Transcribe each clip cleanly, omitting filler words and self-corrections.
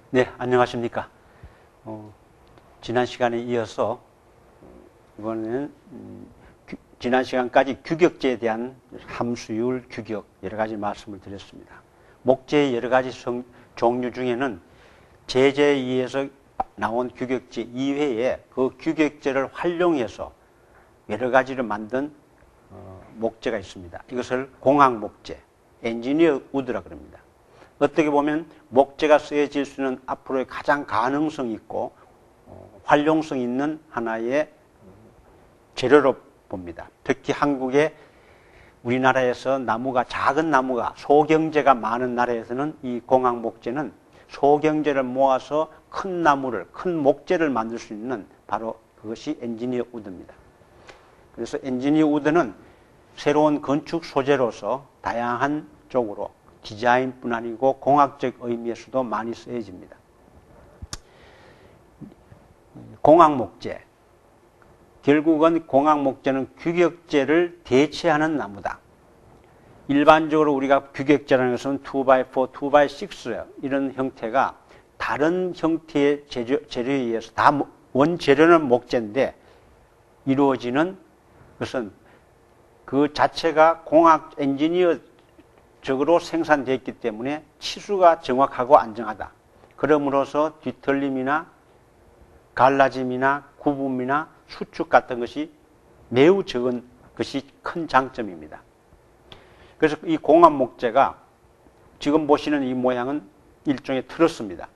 네, 안녕하십니까. 지난 시간에 이어서 이번에는 지난 시간까지 규격제에 대한 함수율, 규격 여러 가지 말씀을 드렸습니다. 목재의 여러 가지 종류 중에는 제재에 의해서 나온 규격제 이외에 그 규격제를 활용해서 여러 가지를 만든 목재가 있습니다. 이것을 공학 목재, 엔지니어 우드라 그럽니다. 어떻게 보면 목재가 쓰여질 수 있는 앞으로의 가장 가능성 있고 활용성 있는 하나의 재료로 봅니다. 특히 한국의 우리나라에서 나무가 작은 나무가 소경재가 많은 나라에서는 이 공학 목재는 소경재를 모아서 큰 나무를 큰 목재를 만들 수 있는 바로 그것이 엔지니어 우드입니다. 그래서 엔지니어 우드는 새로운 건축 소재로서 다양한 쪽으로 디자인뿐 아니고 공학적 의미에서도 많이 쓰여집니다. 공학 목재. 결국은 공학 목재는 규격재를 대체하는 나무다. 일반적으로 우리가 규격재라는 것은 2x4, 2x6 이런 형태가 다른 형태의 재료에 의해서 다 원재료는 목재인데 이루어지는 것은 그 자체가 공학 엔지니어적으로 생산되었기 때문에 치수가 정확하고 안정하다. 그럼으로써 뒤틀림이나 갈라짐이나 굽음이나 수축 같은 것이 매우 적은 것이 큰 장점입니다. 그래서 이 공학 목재가 지금 보시는 이 모양은 일종의 트러스입니다.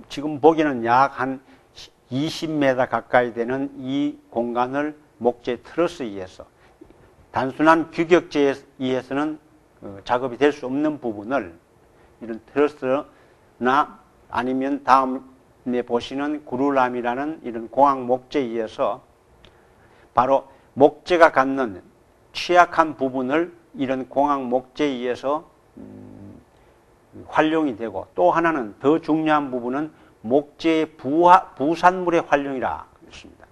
지금 보기에는 약 한 20m 가까이 되는 이 공간을 목재 트러스에 의해서 단순한 규격제에 의해서는 작업이 될 수 없는 부분을 이런 트러스나 아니면 다음에 보시는 구루람이라는 이런 공학 목재에 의해서 바로 목재가 갖는 취약한 부분을 이런 공학 목재에 의해서 활용이 되고 또 하나는 더 중요한 부분은 목재의 부산물의 활용이라 했습니다.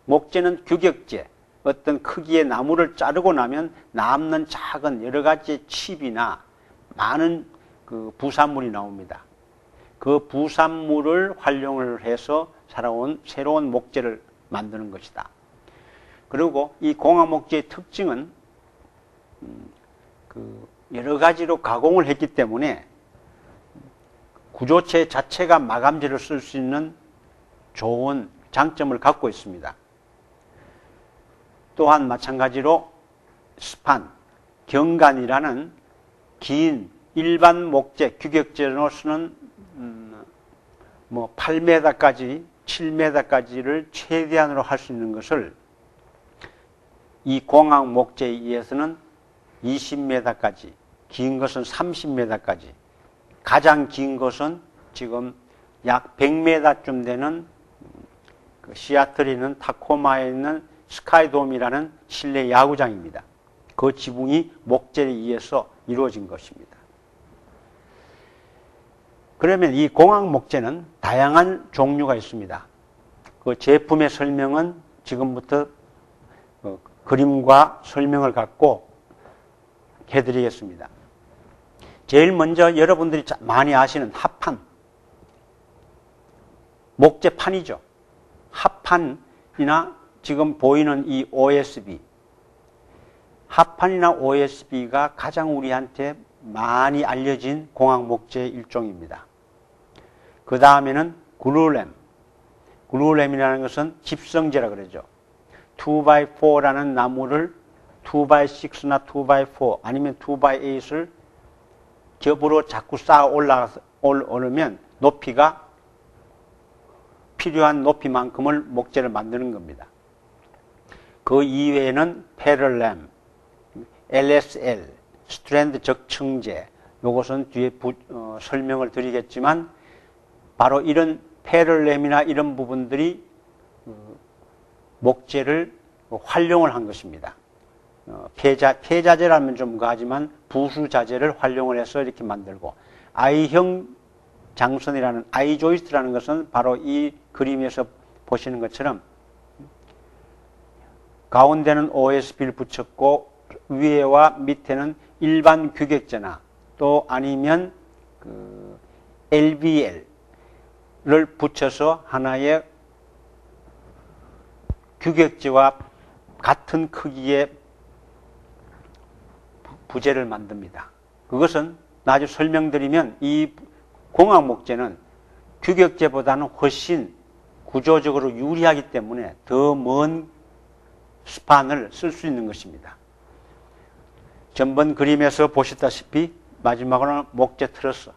목재는 규격재, 어떤 크기의 나무를 자르고 나면 남는 작은 여러 가지 칩이나 많은 그 부산물이 나옵니다. 그 부산물을 활용을 해서 살아온 새로운 목재를 만드는 것이다. 그리고 이 공학 목재의 특징은 여러 가지로 가공을 했기 때문에 구조체 자체가 마감재를 쓸 수 있는 좋은 장점을 갖고 있습니다. 또한 마찬가지로 스판, 경관이라는 긴 일반 목재, 규격재로 쓰는 8m까지 7m까지를 최대한으로 할 수 있는 것을 이 공학 목재에 의해서는 20m까지, 긴 것은 30m까지, 가장 긴 것은 지금 약 100m쯤 되는 그 시애틀에 있는 타코마에 있는 스카이돔이라는 실내 야구장입니다. 그 지붕이 목재에 의해서 이루어진 것입니다. 그러면 이 공학 목재는 다양한 종류가 있습니다. 그 제품의 설명은 지금부터 그림과 설명을 갖고 해드리겠습니다. 제일 먼저 여러분들이 많이 아시는 합판. 목재판이죠. 합판이나 지금 보이는 이 OSB. 합판이나 OSB가 가장 우리한테 많이 알려진 공학 목재의 일종입니다. 그 다음에는 글루램. 글루램이라는 것은 집성재라 그러죠. 2x4라는 나무를 2x6나 2x4 아니면 2x8을 겹으로 자꾸 쌓아 올라오면 높이가 필요한 높이만큼을 목재를 만드는 겁니다. 그 이외에는 패럴램, LSL, 스트랜드 적층재, 이것은 뒤에 설명을 드리겠지만 바로 이런 패럴램이나 이런 부분들이 목재를 활용을 한 것입니다. 폐자재라면 좀 가하지만 부수자재를 활용을 해서 이렇게 만들고 I형 장선이라는 I-조이스트라는 것은 바로 이 그림에서 보시는 것처럼 가운데는 OSB를 붙였고 위에와 밑에는 일반 규격재나 또 아니면 LVL을 붙여서 하나의 규격지와 같은 크기의 부재를 만듭니다. 그것은 나중에 설명드리면 이 공학 목재는 규격재보다는 훨씬 구조적으로 유리하기 때문에 더 먼 스판을 쓸 수 있는 것입니다. 전번 그림에서 보셨다시피 마지막으로는 목재 트러스.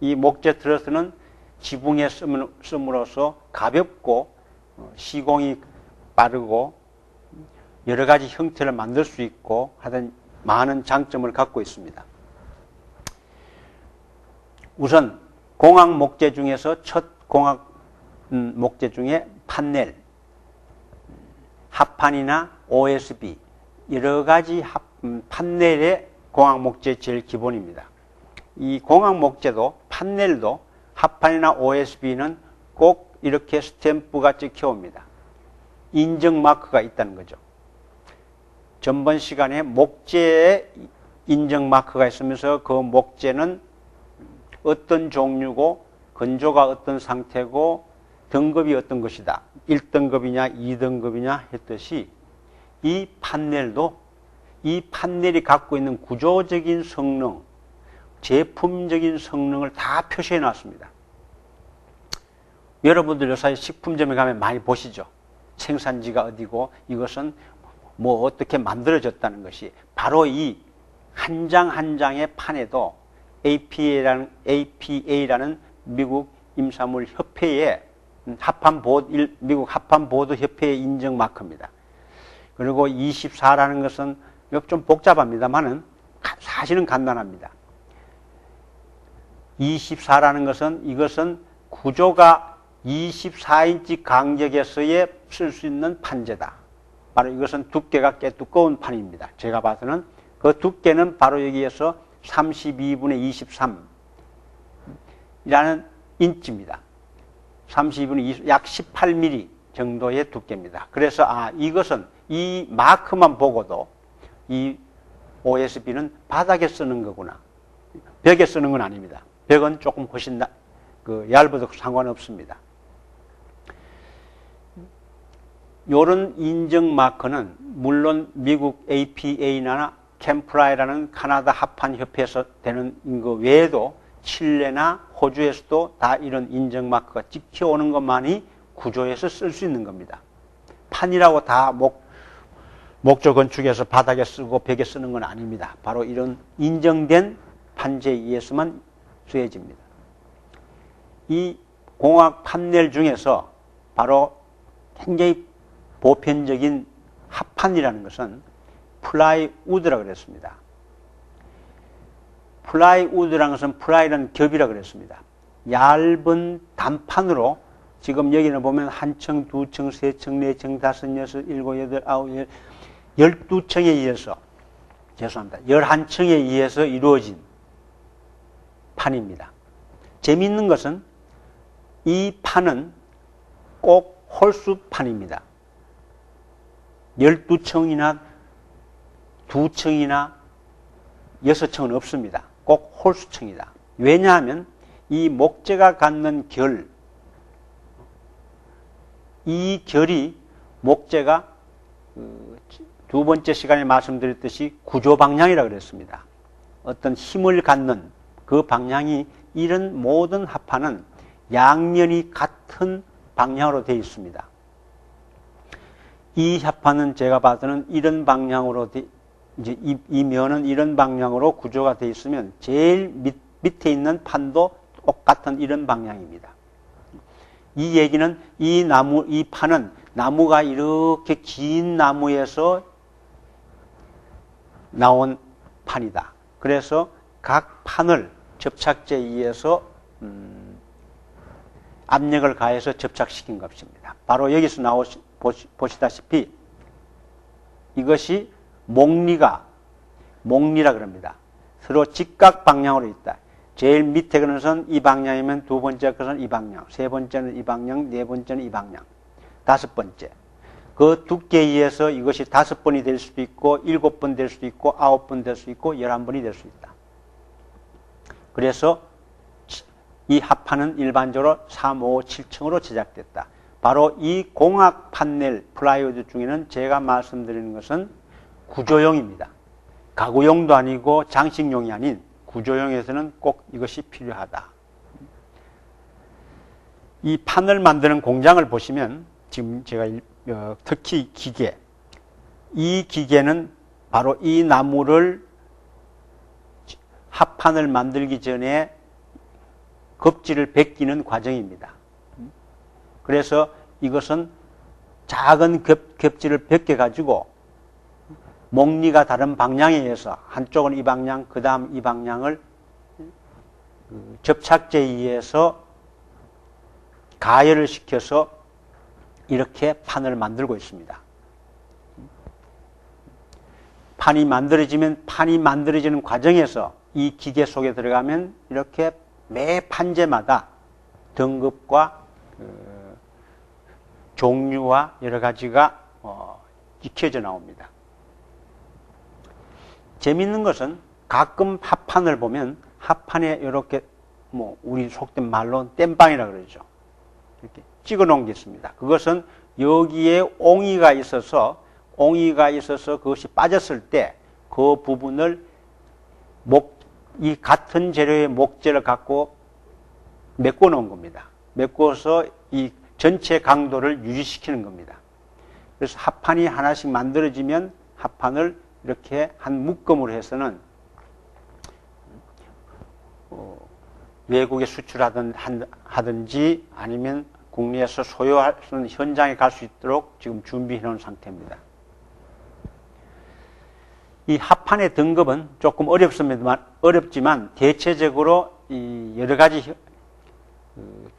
이 목재 트러스는 지붕에 씀으로써 가볍고 시공이 빠르고 여러 가지 형태를 만들 수 있고 하여튼 많은 장점을 갖고 있습니다. 우선 공학 목재 중에서 첫 공학 목재 중에 판넬, 합판이나 OSB 여러 가지 판넬의 공학 목재 제일 기본입니다. 이 공학 목재도 판넬도 합판이나 OSB는 꼭 이렇게 스탬프가 찍혀 옵니다. 인증 마크가 있다는 거죠. 전번 시간에 목재에 인증 마크가 있으면서 그 목재는 어떤 종류고 건조가 어떤 상태고 등급이 어떤 것이다. 1등급이냐 2등급이냐 했듯이 이 판넬도 이 판넬이 갖고 있는 구조적인 성능, 제품적인 성능을 다 표시해 놨습니다. 여러분들 요새 식품점에 가면 많이 보시죠. 생산지가 어디고 이것은 뭐 어떻게 만들어졌다는 것이 바로 이 한 장 한 장의 판에도 APA라는 미국 임산물 협회의 미국 합판보드 협회의 인증 마크입니다. 그리고 24라는 것은 좀 복잡합니다만은 사실은 간단합니다. 24라는 것은 이것은 구조가 24인치 간격에서의 쓸 수 있는 판재다. 바로 이것은 두께가 꽤 두꺼운 판입니다. 제가 봐서는 그 두께는 바로 여기에서 32분의 23이라는 인치입니다. 32분의 20, 약 18mm 정도의 두께입니다. 그래서 이것은 이 마크만 보고도 이 OSB는 바닥에 쓰는 거구나. 벽에 쓰는 건 아닙니다. 벽은 조금 훨씬 얇아도 상관없습니다. 이런 인증 마크는 물론 미국 APA나 캠프라이라는 카나다 합판 협회에서 되는 거 외에도 칠레나 호주에서도 다 이런 인증 마크가 찍혀오는 것만이 구조에서 쓸 수 있는 겁니다. 판이라고 다 목조 건축에서 바닥에 쓰고 벽에 쓰는 건 아닙니다. 바로 이런 인정된 판재에 의해서만 쓰여집니다. 이 공학 판넬 중에서 바로 굉장히 보편적인 합판이라는 것은 플라이우드라고 그랬습니다. 플라이우드라는 것은 플라이라는 겹이라고 그랬습니다. 얇은 단판으로 지금 여기는 보면 한 층, 두 층, 세 층, 네 층, 다섯, 여섯, 일곱, 여덟, 아홉, 12층에 의해서 11층에 의해서 이루어진 판입니다. 재미있는 것은 이 판은 꼭 홀수판입니다. 12층이나 2층이나 6층은 없습니다. 꼭 홀수층이다. 왜냐하면 이 목재가 갖는 결, 이 결이 목재가 두 번째 시간에 말씀드렸듯이 구조 방향이라고 그랬습니다. 어떤 힘을 갖는 그 방향이 이런 모든 합판은 양면이 같은 방향으로 되어 있습니다. 이 합판은 제가 봐서는 이런 방향으로 이제 이 면은 이런 방향으로 구조가 되어 있으면 제일 밑에 있는 판도 똑같은 이런 방향입니다. 이 얘기는 이 판은 나무가 이렇게 긴 나무에서 나온 판이다. 그래서 각 판을 접착제에 의해서 압력을 가해서 접착시킨 것입니다. 바로 여기서 보시다시피 이것이 목리라 그럽니다. 서로 직각 방향으로 있다. 제일 밑에 것은 이 방향이면 두 번째 것은 이 방향, 세 번째는 이 방향, 네 번째는 이 방향, 다섯 번째. 그 두께에 의해서 이것이 5번이 될 수도 있고 7번 될 수도 있고 9번 될 수도 있고 11번이 될 수 있다. 그래서 이 합판은 일반적으로 3, 5, 7층으로 제작됐다. 바로 이 공학 판넬 플라이우드 중에는 제가 말씀드리는 것은 구조용입니다. 가구용도 아니고 장식용이 아닌 구조용에서는 꼭 이것이 필요하다. 이 판을 만드는 공장을 보시면 지금 제가 특히 기계, 이 기계는 바로 이 나무를 합판을 만들기 전에 겁질을 벗기는 과정입니다. 그래서 이것은 작은 겹질을 벗겨가지고 목리가 다른 방향에 의해서 한쪽은 이 방향, 그 다음 이 방향을 접착제에 의해서 가열을 시켜서 이렇게 판을 만들고 있습니다. 판이 만들어지는 과정에서 이 기계 속에 들어가면 이렇게 매 판재마다 등급과 종류와 여러 가지가 익혀져 나옵니다. 재밌는 것은 가끔 합판을 보면 합판에 이렇게 우리 속된 말로 땜빵이라고 그러죠. 이렇게 찍어 놓은 게 있습니다. 그것은 여기에 옹이가 있어서 그것이 빠졌을 때 그 부분을 이 같은 재료의 목재를 갖고 메꿔 놓은 겁니다. 메꿔서 이 전체 강도를 유지시키는 겁니다. 그래서 합판이 하나씩 만들어지면 합판을 이렇게 한 묶음으로 해서는 외국에 수출하든지 아니면 국내에서 소요하는 현장에 갈 수 있도록 지금 준비해 놓은 상태입니다. 이 합판의 등급은 조금 어렵지만 대체적으로 이 여러 가지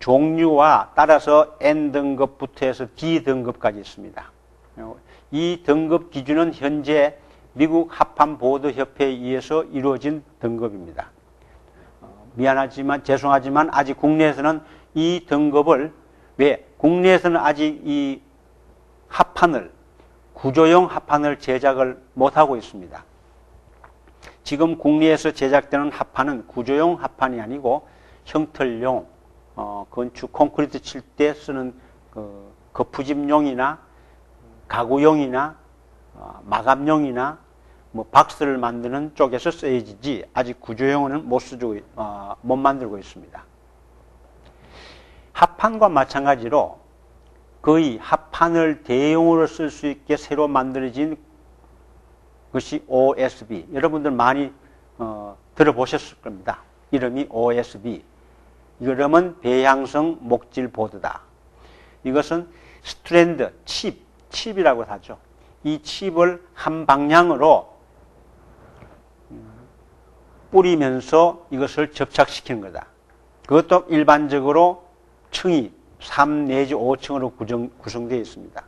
종류와 따라서 N등급부터 해서 D등급까지 있습니다. 이 등급 기준은 현재 미국 합판보드협회에 의해서 이루어진 등급입니다. 죄송하지만 아직 국내에서는 이 등급을 국내에서는 아직 이 합판을 구조용 합판을 제작을 못하고 있습니다. 지금 국내에서 제작되는 합판은 구조용 합판이 아니고 형틀용, 건축 콘크리트 칠 때 쓰는 거푸집용이나 가구용이나 마감용이나 박스를 만드는 쪽에서 써야지 아직 구조용은 못 만들고 있습니다. 합판과 마찬가지로 거의 합판을 대용으로 쓸 수 있게 새로 만들어진 것이 OSB. 여러분들 많이 들어보셨을 겁니다. 이름이 OSB. 이름은 배양성 목질 보드다. 이것은 스트랜드, 칩이라고 하죠. 이 칩을 한 방향으로 뿌리면서 이것을 접착시키는 거다. 그것도 일반적으로 층이 3 내지 5층으로 구성되어 있습니다.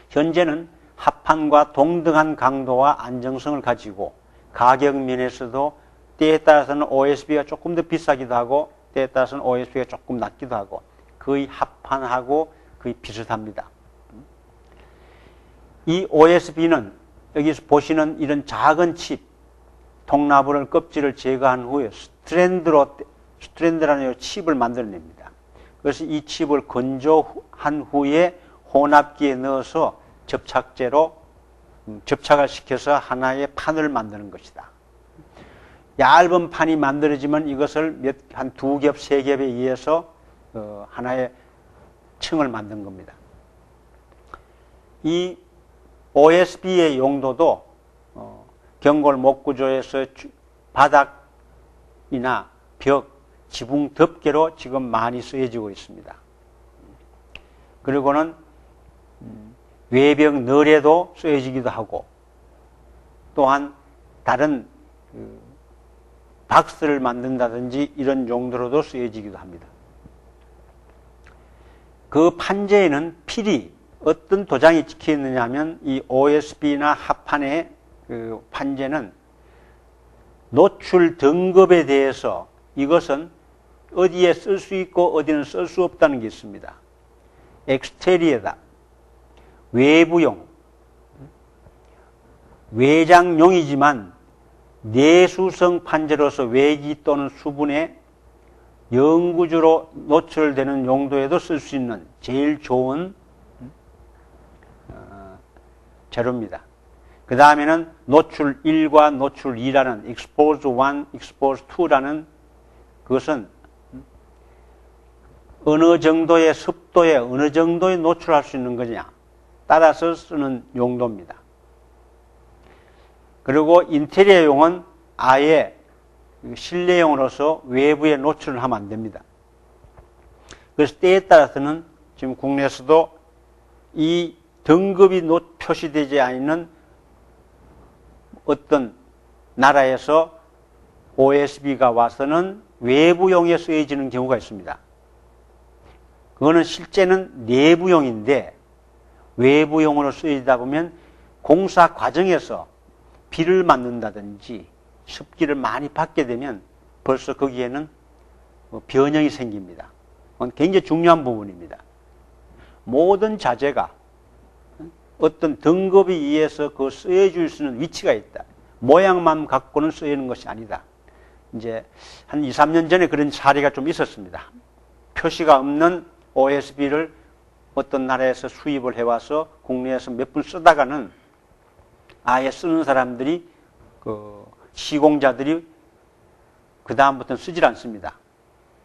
현재는 합판과 동등한 강도와 안정성을 가지고 가격 면에서도 때에 따라서는 OSB가 조금 더 비싸기도 하고 때에 따라서는 OSB가 조금 낮기도 하고 거의 합판하고 거의 비슷합니다. 이 OSB는 여기서 보시는 이런 작은 칩, 통나무를 껍질을 제거한 후에 스트랜드라는 칩을 만들어냅니다. 그래서 이 칩을 건조한 후에 혼합기에 넣어서 접착제로 접착을 시켜서 하나의 판을 만드는 것이다. 얇은 판이 만들어지면 이것을 한 2겹, 3겹에 의해서 하나의 층을 만든 겁니다. 이 OSB의 용도도 경골 목구조에서 바닥이나 벽, 지붕 덮개로 지금 많이 쓰여지고 있습니다. 그리고는 외벽 널에도 쓰여지기도 하고 또한 다른 박스를 만든다든지 이런 용도로도 쓰여지기도 합니다. 그 판재에는 필히 어떤 도장이 찍혀 있느냐 하면 이 OSB나 합판의 그 판재는 노출 등급에 대해서 이것은 어디에 쓸 수 있고 어디는 쓸 수 없다는 게 있습니다. 엑스테리어다. 외부용. 외장용이지만 내수성 판재로서 외기 또는 수분에 영구적으로 노출되는 용도에도 쓸 수 있는 제일 좋은 재료입니다. 그 다음에는 노출 1과 노출 2라는 expose 1, expose 2라는 그것은 어느 정도의 습도에 어느 정도에 노출할 수 있는 거냐 따라서 쓰는 용도입니다. 그리고 인테리어용은 아예 실내용으로서 외부에 노출을 하면 안 됩니다. 그래서 때에 따라서는 지금 국내에서도 이 등급이 표시되지 않는 어떤 나라에서 OSB가 와서는 외부용에 쓰여지는 경우가 있습니다. 그거는 실제는 내부용인데 외부용으로 쓰이다 보면 공사 과정에서 비를 맞는다든지 습기를 많이 받게 되면 벌써 거기에는 변형이 생깁니다. 그건 굉장히 중요한 부분입니다. 모든 자재가 어떤 등급에 의해서 그 쓰여질 수 있는 위치가 있다. 모양만 갖고는 쓰이는 것이 아니다. 이제 한 2, 3년 전에 그런 사례가 좀 있었습니다. 표시가 없는 OSB를 어떤 나라에서 수입을 해와서 국내에서 몇 분 쓰다가는 아예 쓰는 사람들이 시공자들이 그 다음부터는 쓰질 않습니다.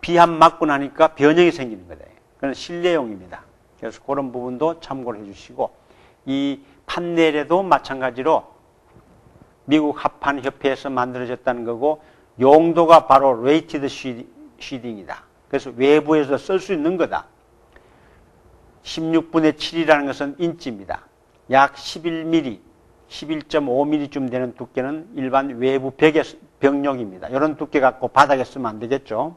비 한 맞고 나니까 변형이 생기는 거다. 그건 실내용입니다. 그래서 그런 부분도 참고를 해주시고 이 판넬에도 마찬가지로 미국 합판협회에서 만들어졌다는 거고 용도가 바로 레이티드 시딩이다. 그래서 외부에서 쓸 수 있는 거다. 16분의 7이라는 것은 인치입니다. 약 11mm, 11.5mm쯤 되는 두께는 일반 외부 벽의 벽력입니다. 이런 두께 갖고 바닥에 쓰면 안 되겠죠.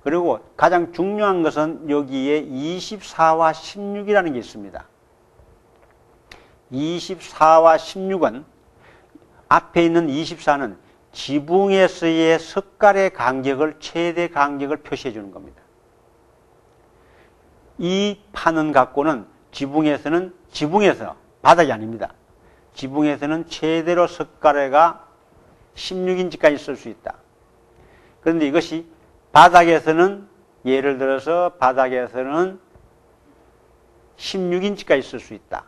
그리고 가장 중요한 것은 여기에 24와 16이라는 게 있습니다. 24와 16은 앞에 있는 24는 지붕에서의 석갈의 간격을 최대 간격을 표시해 주는 겁니다. 이 판은 갖고는 지붕에서 바닥이 아닙니다. 지붕에서는 최대로 석가래가 16인치까지 쓸 수 있다. 그런데 이것이 바닥에서는 예를 들어서 바닥에서는 16인치까지 쓸 수 있다.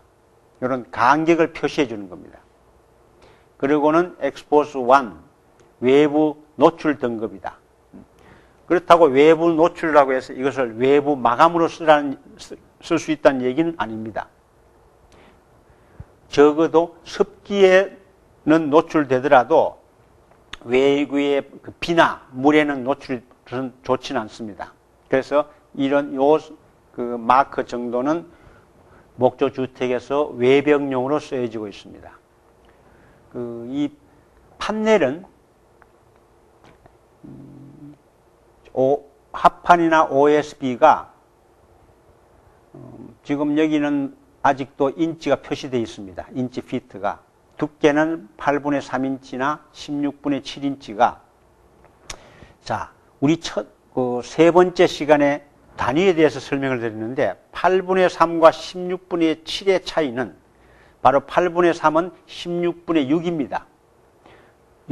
이런 간격을 표시해 주는 겁니다. 그리고는 엑스포스 1 외부 노출 등급이다. 그렇다고 외부 노출이라고 해서 이것을 외부 마감으로 쓸 수 있다는 얘기는 아닙니다. 적어도 습기에는 노출되더라도 외부의 비나 물에는 노출은 좋지는 않습니다. 그래서 이런 마크 정도는 목조 주택에서 외벽용으로 쓰여지고 있습니다. 이 판넬은 합판이나 OSB가 지금 여기는 아직도 인치가 표시되어 있습니다. 인치 피트가. 두께는 8분의 3인치나 16분의 7인치가. 자, 우리 세 번째 시간에 단위에 대해서 설명을 드렸는데 8분의 3과 16분의 7의 차이는 바로 8분의 3은 16분의 6입니다.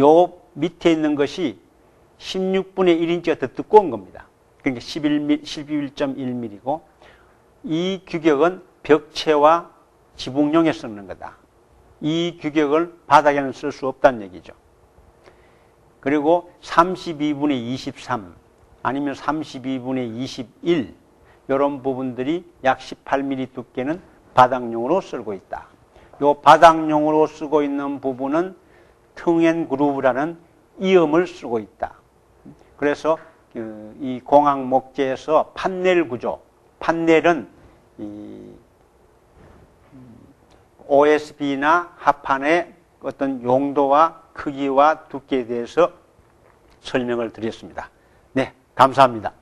요 밑에 있는 것이 16분의 1인치가 더 두꺼운 겁니다. 그러니까 11.1mm고 이 규격은 벽체와 지붕용에 쓰는 거다. 이 규격을 바닥에는 쓸 수 없다는 얘기죠. 그리고 32분의 23 아니면 32분의 21 이런 부분들이 약 18mm 두께는 바닥용으로 쓰고 있다. 이 바닥용으로 쓰고 있는 부분은 텅앤 그루브라는 이음을 쓰고 있다. 그래서 이 공학 목재에서 판넬 구조, 판넬은 이 OSB나 합판의 어떤 용도와 크기와 두께에 대해서 설명을 드렸습니다. 네, 감사합니다.